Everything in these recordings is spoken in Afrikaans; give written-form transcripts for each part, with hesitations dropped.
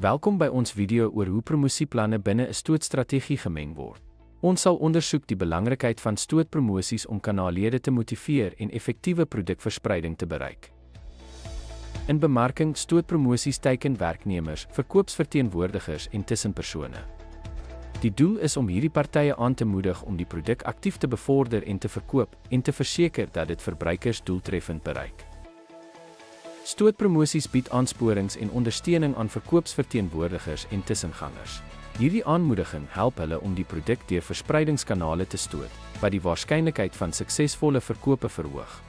Welkom by ons video oor hoe promosieplanne binne 'n stootstrategie gemeng word. Ons sal ondersoek die belangrikheid van stootpromosies om kanaalede te motiveer en effektiewe produkverspreiding te bereik. In bemarking, stootpromosies teiken werknemers, verkoopsverteenwoordigers en tussenpersone. Die doel is om hierdie partye aan te moedig om die produk aktief te bevorder en te verkoop en te verseker dat dit verbruikers doeltreffend bereik. Stootpromosies bied aansporings en ondersteuning aan verkoopsverteenwoordigers en tussengangers. Hierdie aanmoediging help hulle om die produk deur verspreidingskanale te stoot, wat die waarskynlikheid van suksesvolle verkope verhoog.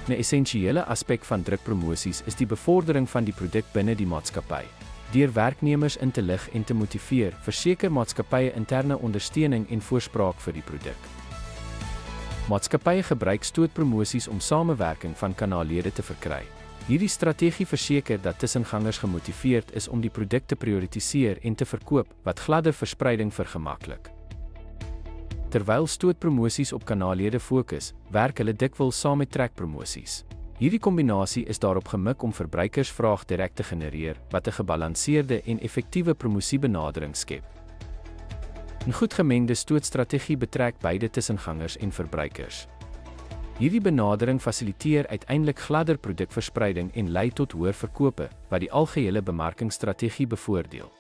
'n Essensiële aspek van drukpromosies is die bevordering van die produk binne die maatskappy. Deur werknemers in te lig en te motiveer, verseker maatskappye interne ondersteuning en voorspraak vir die produk. Maatskappye gebruik stootpromosies om samewerking van kanaalede te verkry. Hierdie strategie verseker dat tussengangers gemotiveerd is om die produk te prioritiseer en te verkoop, wat gladde verspreiding vergemaklik. Terwyl stootpromosies op kanaalede fokus, werk hulle dikwels saam met trekpromosies. Hierdie kombinasie is daarop gemik om verbruikersvraag direk te genereer, wat 'n gebalanseerde en effektiewe promosiebenadering skep. 'n Goed gemengde stootstrategie betrek beide tussengangers en verbruikers. Hierdie benadering fasiliteer uiteindelik gladder produkverspreiding en lei tot hoër verkope, wat die algehele bemarkingsstrategie bevoordeel.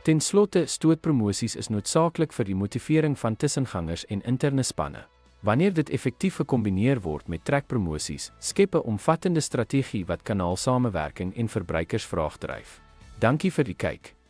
Ten slotte, stootpromosies is noodsaaklik vir die motivering van tussengangers en interne spanne. Wanneer dit effektief gekombineer word met trekpromosies, skep 'n omvattende strategie wat kanaalsamewerking en verbruikersvraag dryf. Dankie vir die kyk.